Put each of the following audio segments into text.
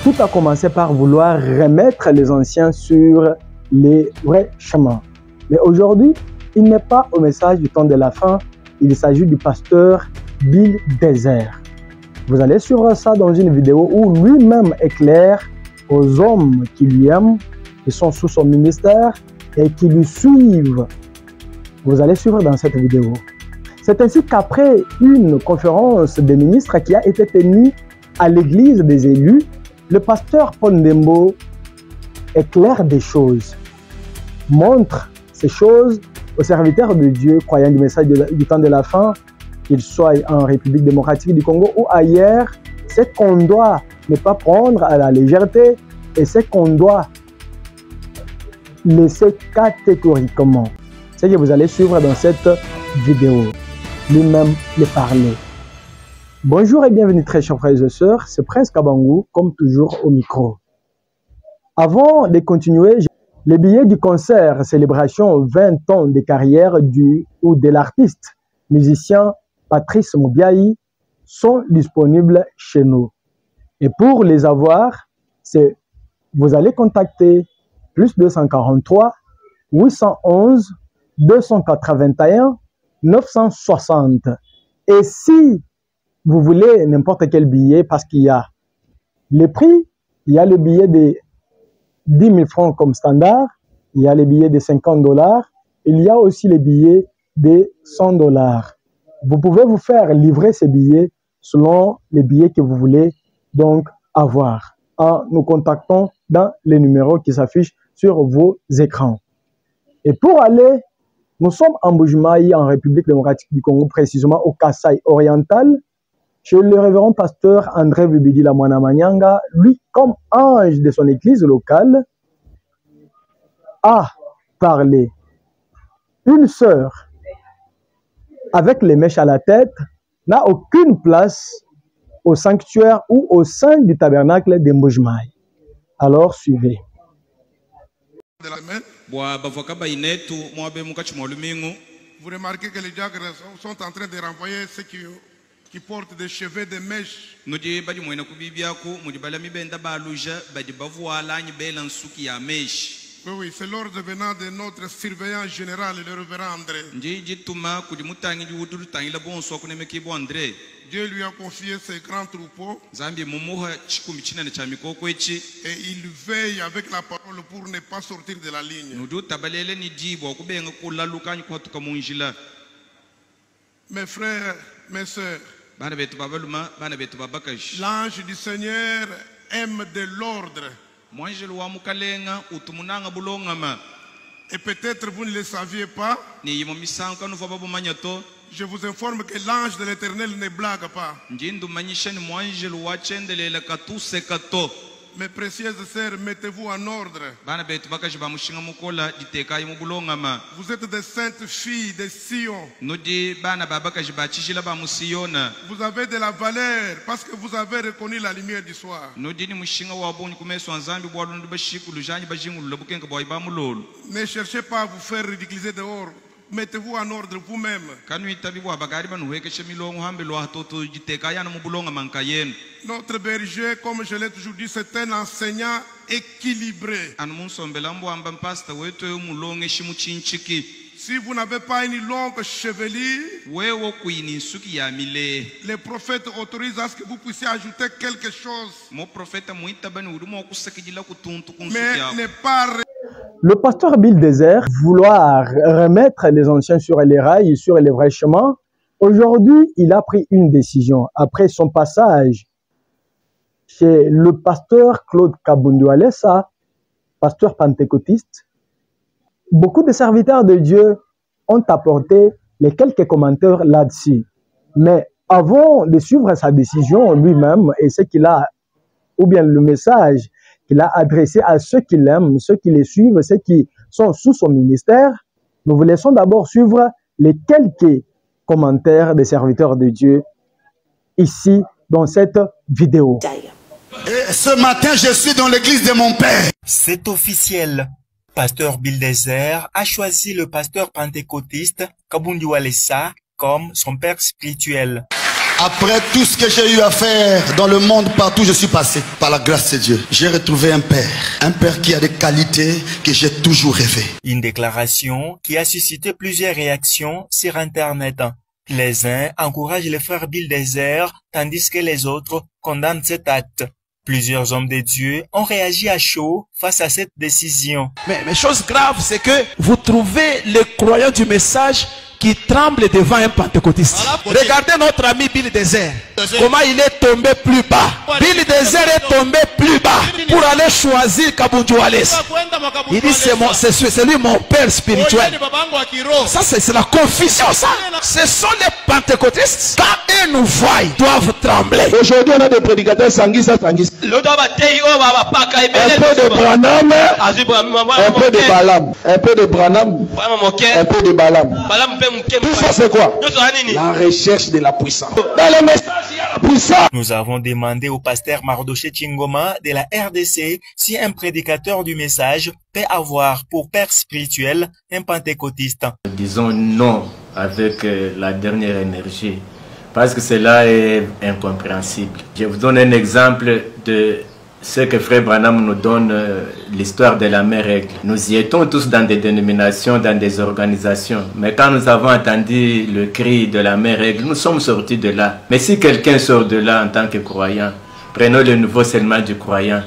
tout a commencé par vouloir remettre les anciens sur les vrais chemins. Mais aujourd'hui, il n'est pas au message du temps de la fin, il s'agit du pasteur Bill Desert. Vous allez suivre ça dans une vidéo où lui-même éclaire aux hommes qui lui aiment, qui sont sous son ministère et qui lui suivent. Vous allez suivre dans cette vidéo. C'est ainsi qu'après une conférence des ministres qui a été tenue à l'église des élus, le pasteur Paul Ndembo éclaire des choses, montre ces choses aux serviteurs de Dieu, croyants du message du temps de la fin, qu'ils soient en République démocratique du Congo ou ailleurs. C'est qu'on doit ne pas prendre à la légèreté et c'est qu'on doit laisser catégoriquement. C'est ce que vous allez suivre dans cette vidéo. Lui-même le parler. Bonjour et bienvenue très chers frères et sœurs, c'est Prince Kabangou, comme toujours au micro. Avant de continuer, les billets du concert célébration 20 ans de carrière de l'artiste musicien Patrice Moubiaï sont disponibles chez nous. Et pour les avoir, vous allez contacter plus 243 811 281 960. Et si vous voulez n'importe quel billet, parce qu'il y a les prix, il y a le billet de 10 000 francs comme standard, il y a les billets de 50 $, il y a aussi les billets de 100 $. Vous pouvez vous faire livrer ces billets selon les billets que vous voulez donc avoir en nous contactant dans les numéros qui s'affichent sur vos écrans. Et pour aller, nous sommes en Bujumaï, en République démocratique du Congo, précisément au Kasaï oriental, chez le révérend pasteur André Bibidi Lamwana Manyanga, lui, comme ange de son église locale, a parlé. Une sœur, avec les mèches à la tête, n'a aucune place au sanctuaire ou au sein du tabernacle de Bujumaï. Alors, suivez. Vous remarquez que les diacres sont en train de renvoyer ceux qui portent des cheveux de mèches. Oui, c'est l'ordre venant de notre surveillant général, le révérend André. Dieu lui a confié ses grands troupeaux et il veille avec la parole pour ne pas sortir de la ligne. Mes frères, mes sœurs, l'ange du Seigneur aime de l'ordre. Et peut-être vous ne le saviez pas. Je vous informe que l'ange de l'Éternel ne blague pas. Mes précieuses sœurs, mettez-vous en ordre. Vous êtes des saintes filles de Sion. Vous avez de la valeur parce que vous avez reconnu la lumière du soir. Ne cherchez pas à vous faire ridiculiser dehors. Mettez-vous en ordre vous-même. Notre berger, comme je l'ai toujours dit, c'est un enseignant équilibré. Si vous n'avez pas une longue chevelure, les prophètes autorisent à ce que vous puissiez ajouter quelque chose. Mais ne pas... Le pasteur Bill Desert, vouloir remettre les anciens sur les rails, sur les vrais chemins, aujourd'hui, il a pris une décision. Après son passage chez le pasteur Claude Kabundu Alessa, pasteur pentecôtiste, beaucoup de serviteurs de Dieu ont apporté les quelques commentaires là-dessus. Mais avant de suivre sa décision lui-même et ce qu'il a, ou bien le message qu'il a adressé à ceux qui l'aiment, ceux qui les suivent, ceux qui sont sous son ministère, nous vous laissons d'abord suivre les quelques commentaires des serviteurs de Dieu ici dans cette vidéo. Et ce matin, je suis dans l'église de mon père. C'est officiel. Pasteur Bill Desert a choisi le pasteur pentecôtiste Kabundu Alessa comme son père spirituel. Après tout ce que j'ai eu à faire dans le monde, partout je suis passé, par la grâce de Dieu, j'ai retrouvé un père qui a des qualités que j'ai toujours rêvé. Une déclaration qui a suscité plusieurs réactions sur Internet. Les uns encouragent le frère Bildezer, tandis que les autres condamnent cet acte. Plusieurs hommes de Dieu ont réagi à chaud face à cette décision. Mais chose grave, c'est que vous trouvez les croyants du message qui tremblent devant un pentecôtiste. Regardez notre ami Bildezer. Comment il est tombé plus bas. Bildezer est tombé plus bas pour aller choisir Kabundouales. Il dit c'est lui mon père spirituel. Ça c'est la confusion ça. Ce sont les pentecôtistes. Quand ils nous voient, ils doivent trembler. Aujourd'hui on a des prédicateurs sanguis. Un peu de Branham, un peu de Balaam, un peu de Branham, un peu de Balaam. Tout ça c'est quoi? La recherche de la puissance. Dans le message, il y a la puissance. Nous avons demandé au pasteur Mardoché Chingoma de la RDC si un prédicateur du message peut avoir pour père spirituel un pentecôtiste. Disons non avec la dernière énergie, parce que cela est incompréhensible. Je vous donne un exemple de ce que Frère Branham nous donne, l'histoire de la mère règle. Nous y étions tous dans des dénominations, dans des organisations. Mais quand nous avons entendu le cri de la mère règle, nous sommes sortis de là. Mais si quelqu'un sort de là en tant que croyant, prenons le nouveau seulement du croyant.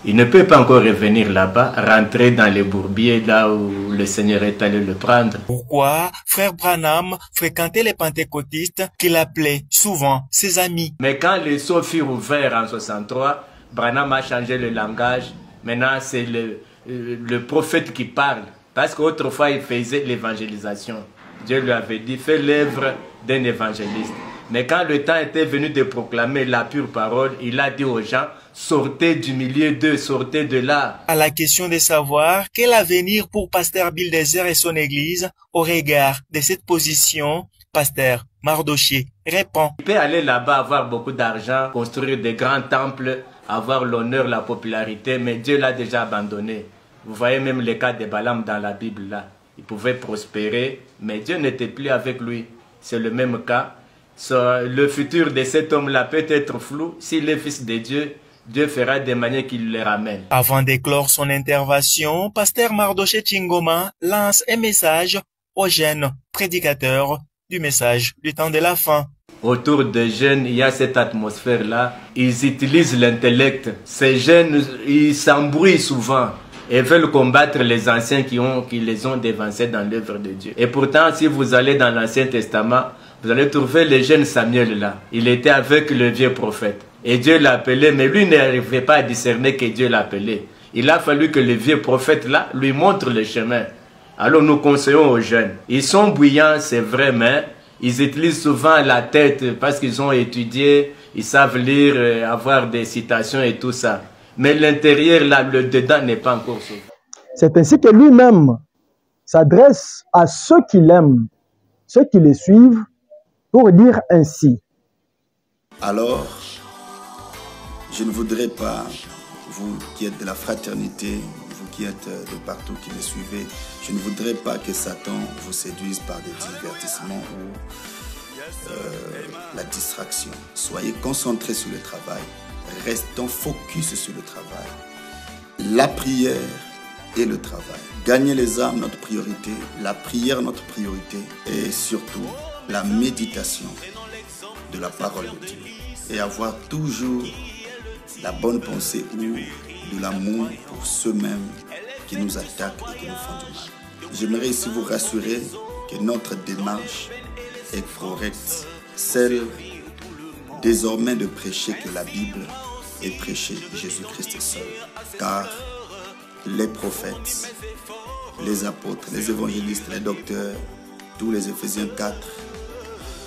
Il ne peut pas encore revenir là-bas, rentrer dans les bourbiers là où le Seigneur est allé le prendre. Pourquoi Frère Branham fréquentait les pentecôtistes qu'il appelait souvent ses amis? Mais quand les sceaux furent ouverts en 63, Branham a changé le langage. Maintenant, c'est le prophète qui parle. Parce qu'autrefois, il faisait l'évangélisation. Dieu lui avait dit, fais l'œuvre d'un évangéliste. Mais quand le temps était venu de proclamer la pure parole, il a dit aux gens, sortez du milieu d'eux, sortez de là. À la question de savoir quel avenir pour pasteur Bildezer et son église, au regard de cette position, pasteur Mardoché répond. Il peut aller là-bas, avoir beaucoup d'argent, construire des grands temples, avoir l'honneur, la popularité, mais Dieu l'a déjà abandonné. Vous voyez même le cas de Balaam dans la Bible là. Il pouvait prospérer, mais Dieu n'était plus avec lui. C'est le même cas. Le futur de cet homme-là peut être flou. S'il est fils de Dieu, Dieu fera des manières qu'il le ramène. Avant d'éclore son intervention, pasteur Mardoché Chingoma lance un message aux jeunes prédicateurs du message du temps de la fin. Autour des jeunes, il y a cette atmosphère-là. Ils utilisent l'intellect. Ces jeunes, ils s'embrouillent souvent et veulent combattre les anciens qui les ont dévancés dans l'œuvre de Dieu. Et pourtant, si vous allez dans l'Ancien Testament, vous allez trouver le jeune Samuel là. Il était avec le vieux prophète. Et Dieu l'a appelé, mais lui n'arrivait pas à discerner que Dieu l'a appelé. Il a fallu que le vieux prophète là lui montre le chemin. Alors nous conseillons aux jeunes. Ils sont bouillants, c'est vrai, mais ils utilisent souvent la tête parce qu'ils ont étudié, ils savent lire, avoir des citations et tout ça. Mais l'intérieur, là, le dedans n'est pas encore sauvé. C'est ainsi que lui-même s'adresse à ceux qui l'aiment, ceux qui les suivent, pour dire ainsi. Alors, je ne voudrais pas, vous qui êtes de la fraternité, vous qui êtes de partout qui me suivez, je ne voudrais pas que Satan vous séduise par des divertissements ou la distraction. Soyez concentrés sur le travail. Restons focus sur le travail. La prière et le travail. Gagner les âmes, notre priorité. La prière, notre priorité. Et surtout, la méditation de la parole de Dieu. Et avoir toujours la bonne pensée ou de l'amour pour ceux-mêmes qui nous attaquent et qui nous font du mal. J'aimerais ici vous rassurer que notre démarche est correcte. Celle désormais de prêcher que la Bible et prêcher Jésus-Christ seul. Car les prophètes, les apôtres, les évangélistes, les docteurs, tous les Éphésiens 4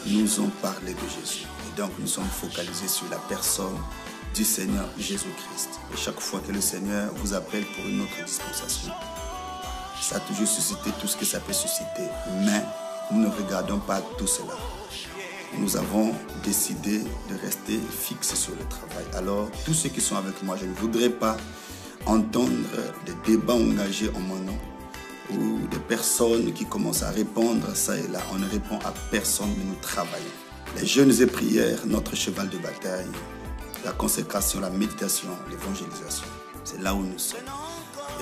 nous ont parlé de Jésus. Et donc nous sommes focalisés sur la personne du Seigneur Jésus-Christ. Et chaque fois que le Seigneur vous appelle pour une autre dispensation, ça a toujours suscité tout ce que ça peut susciter. Mais nous ne regardons pas tout cela. Nous avons décidé de rester fixés sur le travail. Alors, tous ceux qui sont avec moi, je ne voudrais pas entendre des débats engagés en mon nom ou des personnes qui commencent à répondre ça et là. On ne répond à personne, mais nous travaillons. Les jeûnes et prières, notre cheval de bataille, la consécration, la méditation, l'évangélisation. C'est là où nous sommes.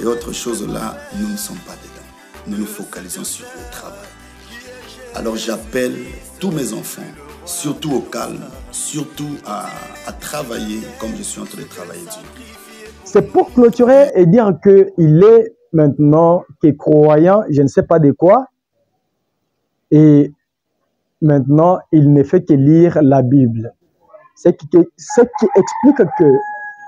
Et autre chose là, nous ne sommes pas dedans. Nous nous focalisons sur le travail. Alors j'appelle tous mes enfants, surtout au calme, surtout à travailler comme je suis en train de travailler Dieu. C'est pour clôturer et dire qu'il est maintenant qui est croyant, je ne sais pas de quoi, et maintenant il ne fait que lire la Bible. Ce qui explique que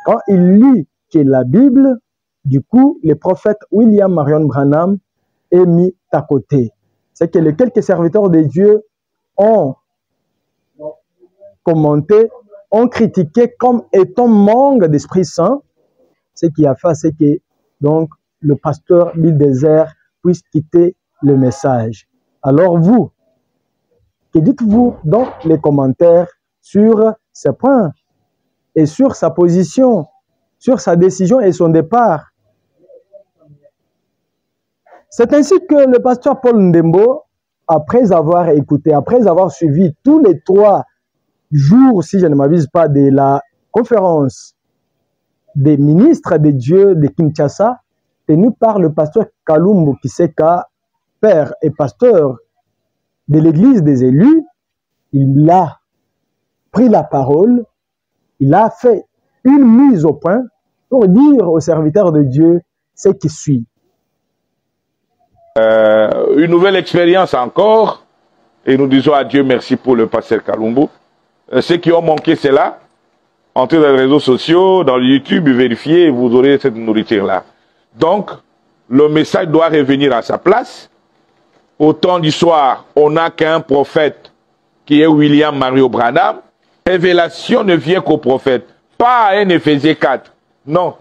quand il lit que la Bible, du coup, le prophète William Marion Branham est mis à côté. C'est que les quelques serviteurs de Dieu ont commenté, ont critiqué comme étant manque d'Esprit Saint. Ce qui a fait, c'est que donc le pasteur Bill Desert puisse quitter le message. Alors vous, que dites-vous dans les commentaires sur ce point et sur sa position, sur sa décision et son départ? C'est ainsi que le pasteur Paul Ndembo, après avoir écouté, après avoir suivi tous les 3 jours, si je ne m'abuse pas, de la conférence des ministres de Dieu de Kinshasa, tenue par le pasteur Kalumbu Kiseka, père et pasteur de l'église des élus, il a pris la parole, il a fait une mise au point pour dire aux serviteurs de Dieu ce qui suit. Une nouvelle expérience encore, et nous disons à Dieu merci pour le pasteur Kalumbu. Ceux qui ont manqué cela, entrez dans les réseaux sociaux, dans le YouTube, vérifiez, vous aurez cette nourriture-là. Donc, le message doit revenir à sa place. Au temps du soir, on n'a qu'un prophète qui est William Marion Branham. Révélation ne vient qu'au prophète, pas à un Éphésiens 4. Non,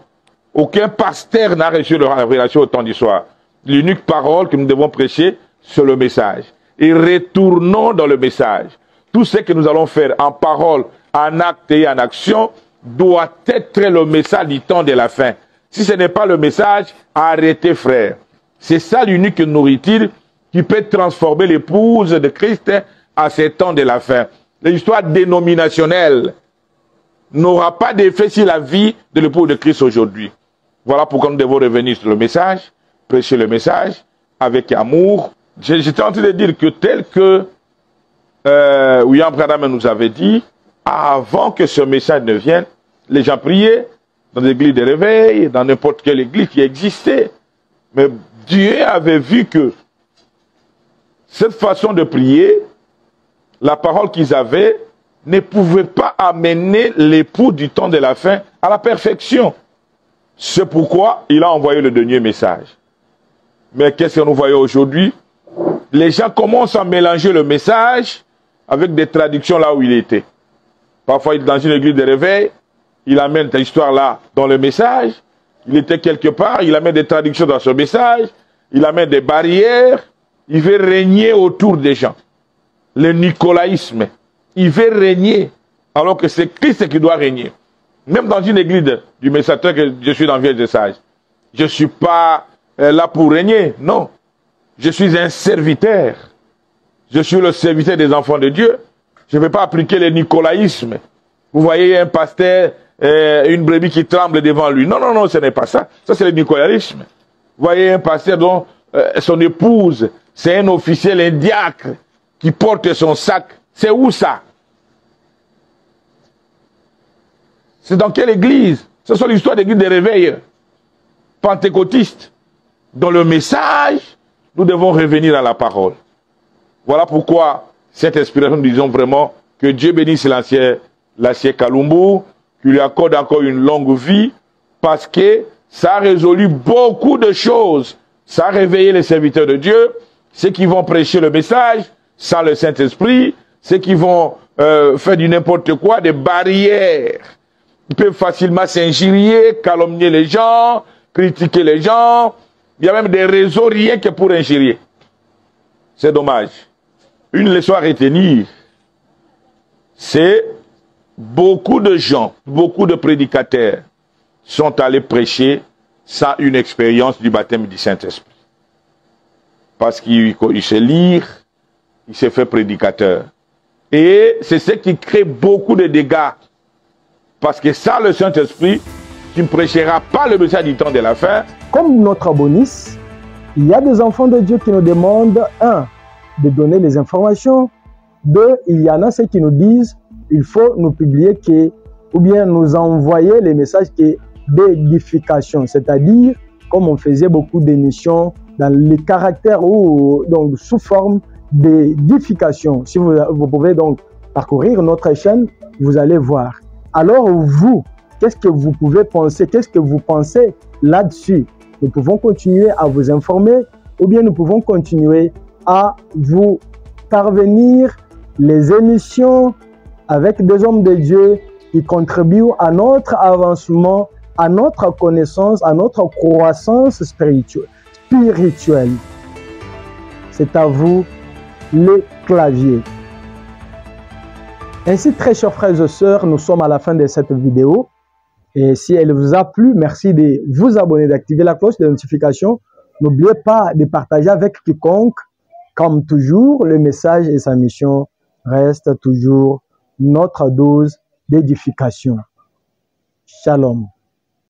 aucun pasteur n'a reçu la révélation au temps du soir. L'unique parole que nous devons prêcher, c'est le message. Et retournons dans le message. Tout ce que nous allons faire en parole, en acte et en action doit être le message du temps de la fin. Si ce n'est pas le message, arrêtez frère. C'est ça l'unique nourriture qui peut transformer l'épouse de Christ à ce temps de la fin. L'histoire dénominationnelle n'aura pas d'effet sur la vie de l'épouse de Christ aujourd'hui. Voilà pourquoi nous devons revenir sur le message, prêcher le message avec amour. J'étais en train de dire que tel que William Branham nous avait dit, avant que ce message ne vienne, les gens priaient dans des églises de réveil, dans n'importe quelle église qui existait. Mais Dieu avait vu que cette façon de prier, la parole qu'ils avaient, ne pouvait pas amener l'époux du temps de la fin à la perfection. C'est pourquoi il a envoyé le dernier message. Mais qu'est-ce que nous voyons aujourd'hui? Les gens commencent à mélanger le message avec des traductions là où il était. Parfois, il est dans une église de réveil, il amène cette histoire-là dans le message. Il était quelque part, il amène des traductions dans ce message, il amène des barrières, il veut régner autour des gens. Le nicolaïsme, il veut régner, alors que c'est Christ qui doit régner. Même dans une église du messager que je suis dans Vierge des Sages, je ne suis pas là pour régner, non. Je suis un serviteur. Je suis le serviteur des enfants de Dieu. Je ne vais pas appliquer le nicolaïsme. Vous voyez un pasteur, une brebis qui tremble devant lui. Non, non, non, ce n'est pas ça. Ça, c'est le nicolaïsme. Vous voyez un pasteur dont son épouse, c'est un officiel, un diacre, qui porte son sac. C'est où ça? C'est dans quelle église? Ce sont l'histoire d'église de réveil pentecôtiste. Dans le message, nous devons revenir à la parole. Voilà pourquoi cette inspiration, nous disons vraiment que Dieu bénisse l'ancien Kalumbu, qu'il lui accorde encore une longue vie, parce que ça a résolu beaucoup de choses. Ça a réveillé les serviteurs de Dieu, ceux qui vont prêcher le message sans le Saint-Esprit, ceux qui vont faire du n'importe quoi, des barrières. Ils peuvent facilement s'injurier, calomnier les gens, critiquer les gens. Il y a même des réseaux rien que pour injurier. C'est dommage. Une leçon à retenir, c'est beaucoup de gens, beaucoup de prédicateurs sont allés prêcher sans une expérience du baptême du Saint-Esprit. Parce qu'il sait lire, il s'est fait prédicateur. Et c'est ce qui crée beaucoup de dégâts. Parce que sans le Saint-Esprit, tu ne prêcheras pas le message du temps de la fin. Comme notre bonus, il y a des enfants de Dieu qui nous demandent, 1, de donner les informations. 2, il y en a ceux qui nous disent, il faut nous publier ou bien nous envoyer les messages d'édification. C'est-à-dire, comme on faisait beaucoup d'émissions dans les caractères ou donc sous forme d'édification. Si vous pouvez donc parcourir notre chaîne, vous allez voir. Alors vous, qu'est-ce que vous pouvez penser? Qu'est-ce que vous pensez là-dessus? Nous pouvons continuer à vous informer ou bien nous pouvons continuer à vous parvenir les émissions avec des hommes de Dieu qui contribuent à notre avancement, à notre connaissance, à notre croissance spirituelle. C'est à vous les claviers. Ainsi, très chers frères et sœurs, nous sommes à la fin de cette vidéo. Et si elle vous a plu, merci de vous abonner, d'activer la cloche de notification. N'oubliez pas de partager avec quiconque. Comme toujours, le message et sa mission restent toujours notre dose d'édification. Shalom.